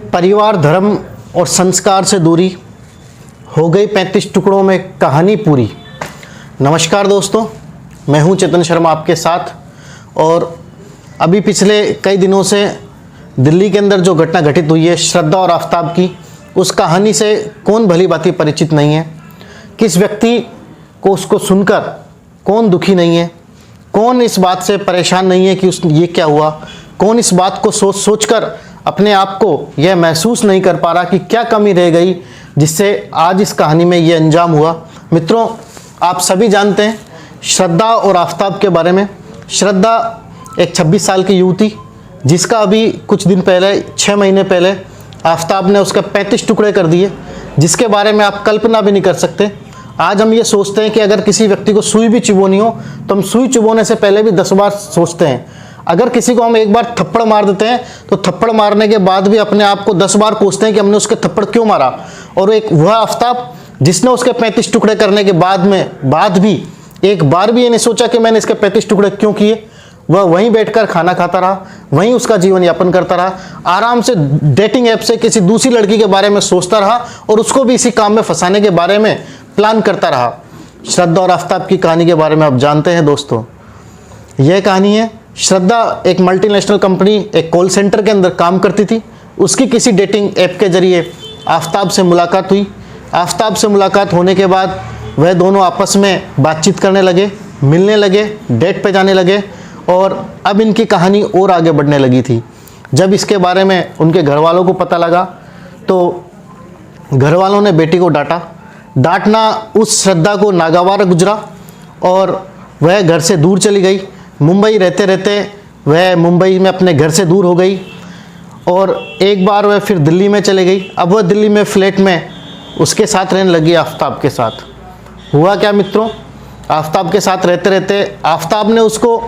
परिवार, धर्म और संस्कार से दूरी, हो गई 35 टुकड़ों में कहानी पूरी। नमस्कार दोस्तों, मैं हूं चेतन शर्मा आपके साथ। और अभी पिछले कई दिनों से दिल्ली के अंदर जो घटना घटित हुई है श्रद्धा और आफताब की, उस कहानी से कौन भली भांति परिचित नहीं है। किस व्यक्ति को उसको सुनकर कौन दुखी नहीं है, कौन इस बात से परेशान नहीं है कि ये क्या हुआ, कौन इस बात को सोचकर अपने आप को यह महसूस नहीं कर पा रहा कि क्या कमी रह गई जिससे आज इस कहानी में ये अंजाम हुआ। मित्रों, आप सभी जानते हैं श्रद्धा और आफताब के बारे में। श्रद्धा एक 26 साल की युवती, जिसका अभी कुछ दिन पहले, 6 महीने पहले आफताब ने उसका 35 टुकड़े कर दिए, जिसके बारे में आप कल्पना भी नहीं कर सकते। आज हम ये सोचते हैं कि अगर किसी व्यक्ति को सुई भी चुभोनी हो तो हम सुई चुभोने से पहले भी 10 बार सोचते हैं। अगर किसी को हम एक बार थप्पड़ मार देते हैं तो थप्पड़ मारने के बाद भी अपने आप को 10 बार पूछते हैं कि हमने उसके थप्पड़ क्यों मारा। और एक वह आफताब जिसने उसके 35 टुकड़े करने के बाद भी एक बार भी ये नहीं सोचा कि मैंने इसके 35 टुकड़े क्यों किए। वह वहीं बैठकर खाना खाता रहा, वहीं उसका जीवन यापन करता रहा, आराम से डेटिंग ऐप से किसी दूसरी लड़की के बारे में सोचता रहा और उसको भी इसी काम में फंसाने के बारे में प्लान करता रहा। श्रद्धा और आफताब की कहानी के बारे में आप जानते हैं दोस्तों। यह कहानी है, श्रद्धा एक मल्टीनेशनल कंपनी, एक कॉल सेंटर के अंदर काम करती थी। उसकी किसी डेटिंग ऐप के जरिए आफताब से मुलाकात हुई। आफताब से मुलाकात होने के बाद वह दोनों आपस में बातचीत करने लगे, मिलने लगे, डेट पे जाने लगे और अब इनकी कहानी और आगे बढ़ने लगी थी। जब इसके बारे में उनके घर वालों को पता लगा तो घर वालों ने बेटी को डांटना उस श्रद्धा को नागवार गुजरा और वह घर से दूर चली गई। मुंबई रहते रहते वह मुंबई में अपने घर से दूर हो गई और एक बार वह फिर दिल्ली में चली गई। अब वह दिल्ली में फ्लैट में उसके साथ रहने लगी आफताब के साथ। हुआ क्या मित्रों, आफताब के साथ रहते रहते आफताब ने उसको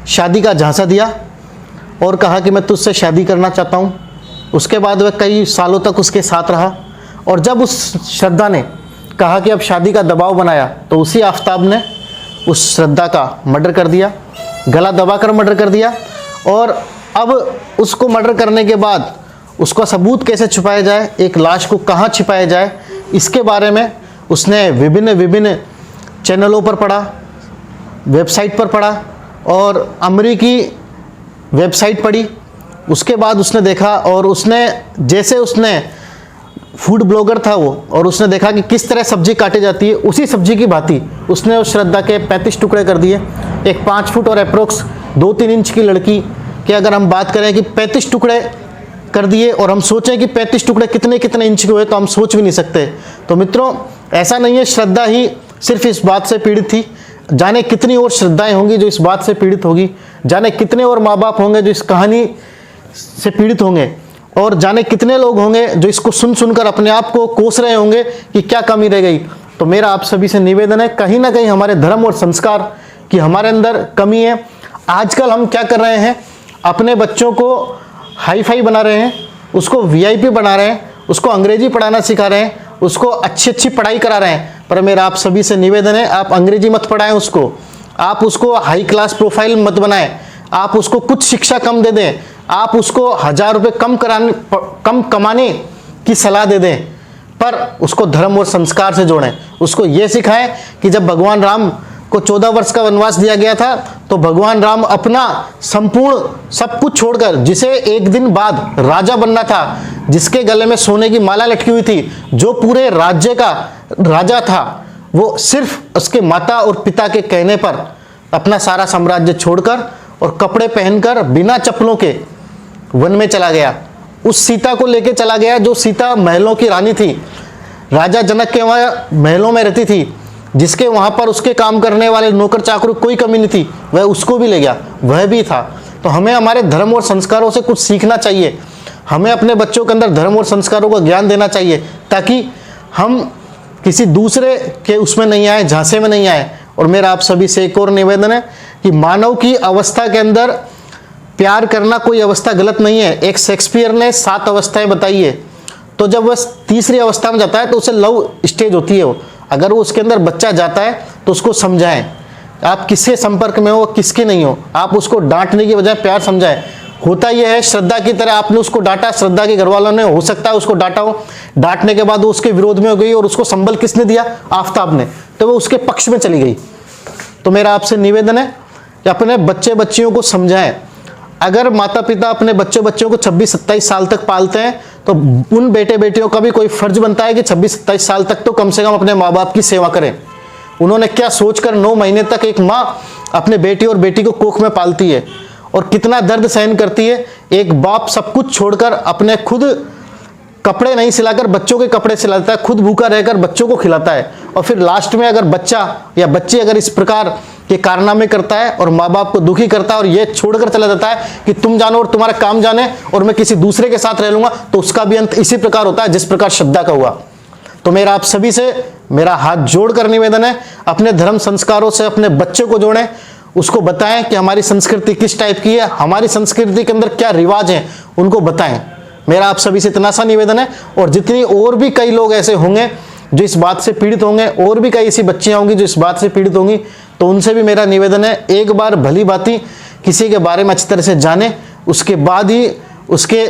शादी का झांसा दिया और कहा कि मैं तुझसे शादी करना चाहता हूँ। उसके बाद वह कई सालों तक उसके साथ रहा और जब उस श्रद्धा ने कहा कि अब शादी का दबाव बनाया तो उसी आफताब ने उस श्रद्धा का मर्डर कर दिया, गला दबाकर मर्डर कर दिया। और अब उसको मर्डर करने के बाद उसका सबूत कैसे छुपाया जाए, एक लाश को कहाँ छिपाया जाए, इसके बारे में उसने विभिन्न चैनलों पर पढ़ा, वेबसाइट पर पढ़ा और अमेरिकी वेबसाइट पढ़ी। उसके बाद उसने देखा और उसने फूड ब्लॉगर था वो, और उसने देखा कि किस तरह सब्जी काटी जाती है, उसी सब्जी की भांति उसने उस श्रद्धा के 35 टुकड़े कर दिए। एक 5 फुट और अप्रोक्स 2-3 इंच की लड़की के अगर हम बात करें कि 35 टुकड़े कर दिए और हम सोचें कि 35 टुकड़े कितने इंच के हुए तो हम सोच भी नहीं सकते। तो मित्रों, ऐसा नहीं है श्रद्धा ही सिर्फ इस बात से पीड़ित थी, जाने कितनी और श्रद्धाएं होंगी जो इस बात से पीड़ित होगी, जाने कितने और माँ बाप होंगे जो इस कहानी से पीड़ित होंगे और जाने कितने लोग होंगे जो इसको सुनकर अपने आप को कोस रहे होंगे कि क्या कमी रह गई। तो मेरा आप सभी से निवेदन है, कहीं ना कहीं हमारे धर्म और संस्कार की हमारे अंदर कमी है। आजकल हम क्या कर रहे हैं, अपने बच्चों को हाई फाई बना रहे हैं, उसको VIP बना रहे हैं, उसको अंग्रेजी पढ़ाना सिखा रहे हैं, उसको अच्छी पढ़ाई करा रहे हैं। पर मेरा आप सभी से निवेदन है, आप अंग्रेजी मत पढ़ाएं उसको, आप उसको हाई क्लास प्रोफाइल मत बनाएं, आप उसको कुछ शिक्षा कम दे दें, आप उसको 1000 रुपये कम कमाने की सलाह दे दें, पर उसको धर्म और संस्कार से जोड़ें। उसको ये सिखाएं कि जब भगवान राम को 14 वर्ष का वनवास दिया गया था तो भगवान राम अपना संपूर्ण सब कुछ छोड़कर, जिसे एक दिन बाद राजा बनना था, जिसके गले में सोने की माला लटकी हुई थी, जो पूरे राज्य का राजा था, वो सिर्फ उसके माता और पिता के कहने पर अपना सारा साम्राज्य छोड़कर और कपड़े पहनकर बिना चप्पलों के वन में चला गया। उस सीता को लेके चला गया जो सीता महलों की रानी थी, राजा जनक के वहाँ महलों में रहती थी, जिसके वहाँ पर उसके काम करने वाले नौकर चाकरों कोई कमी नहीं थी, वह उसको भी ले गया, वह भी था। तो हमें हमारे धर्म और संस्कारों से कुछ सीखना चाहिए, हमें अपने बच्चों के अंदर धर्म और संस्कारों का ज्ञान देना चाहिए ताकि हम किसी दूसरे के उसमें नहीं आए, झांसे में नहीं आए। और मेरा आप सभी से एक और निवेदन है कि मानव की अवस्था के अंदर प्यार करना कोई अवस्था गलत नहीं है। एक शेक्सपियर ने 7 अवस्थाएं बताई है, तो जब वह तीसरी अवस्था में जाता है तो उसे लव स्टेज होती है। वो अगर वो उसके अंदर बच्चा जाता है तो उसको समझाएं, आप किसके संपर्क में हो किसके नहीं हो, आप उसको डांटने की बजाय प्यार समझाएं। होता यह है, श्रद्धा की तरह आपने उसको डांटा, श्रद्धा के घर वालों ने हो सकता है उसको डांटा हो, डांटने के बाद वो उसके विरोध में हो गई और उसको संबल किसने दिया? आफ्ताब ने, तो वो उसके पक्ष में चली गई। तो मेरा आपसे निवेदन है कि अपने बच्चे बच्चियों को समझाएं। अगर माता पिता अपने बच्चे बच्चियों को 26-27 साल तक पालते हैं तो उन बेटे बेटियों का भी कोई फर्ज बनता है कि 26-27 साल तक तो कम से कम अपने माँ बाप की सेवा करें। उन्होंने क्या सोचकर 9 महीने तक एक माँ अपने बेटी और बेटी को कोख में पालती है और कितना दर्द सहन करती है। एक बाप सब कुछ छोड़कर अपने खुद कपड़े नहीं सिलाकर बच्चों के कपड़े सिलाता है, खुद भूखा रहकर बच्चों को खिलाता है, और फिर लास्ट में अगर बच्चा या बच्ची अगर इस प्रकार के कारनामे करता है और माँ बाप को दुखी करता है और ये छोड़कर चला जाता है कि तुम जानो और तुम्हारा काम जाने और मैं किसी दूसरे के साथ रह लूंगा, तो उसका भी अंत इसी प्रकार होता है जिस प्रकार श्रद्धा का हुआ। तो मेरा आप सभी से मेरा हाथ जोड़कर निवेदन है, अपने धर्म संस्कारों से अपने बच्चे को जोड़ें, उसको बताएं कि हमारी संस्कृति किस टाइप की है, हमारी संस्कृति के अंदर क्या रिवाज हैं, उनको बताएं। मेरा आप सभी से इतना सा निवेदन है। और जितनी और भी कई लोग ऐसे होंगे जो इस बात से पीड़ित होंगे, और भी कई ऐसी बच्चियां होंगी जो इस बात से पीड़ित होंगी, तो उनसे भी मेरा निवेदन है, एक बार भली भांति किसी के बारे में अच्छी तरह से जाने, उसके बाद ही उसके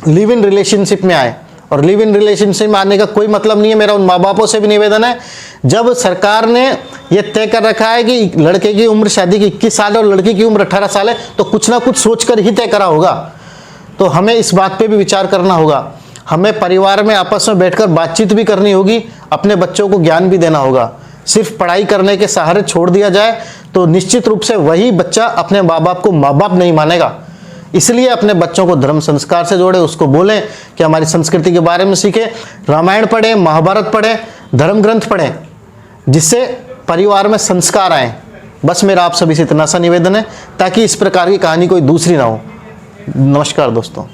लिव इन रिलेशनशिप में आए। और लिव इन रिलेशनशिप में आने का कोई मतलब नहीं है। मेरा उन माँ बापों से भी निवेदन है, जब सरकार ने यह तय कर रखा है कि लड़के की उम्र शादी की 21 साल है और लड़की की उम्र 18 साल है, तो कुछ ना कुछ सोचकर ही तय करा होगा। तो हमें इस बात पे भी विचार करना होगा, हमें परिवार में आपस में बैठकर बातचीत भी करनी होगी, अपने बच्चों को ज्ञान भी देना होगा। सिर्फ पढ़ाई करने के सहारे छोड़ दिया जाए तो निश्चित रूप से वही बच्चा अपने माँ बाप को माँ बाप नहीं मानेगा। इसलिए अपने बच्चों को धर्म संस्कार से जोड़े, उसको बोलें कि हमारी संस्कृति के बारे में सीखें, रामायण पढ़ें, महाभारत पढ़ें, धर्म ग्रंथ पढ़ें, जिससे परिवार में संस्कार आए। बस मेरा आप सभी से इतना सा निवेदन है ताकि इस प्रकार की कहानी कोई दूसरी ना हो। नमस्कार दोस्तों।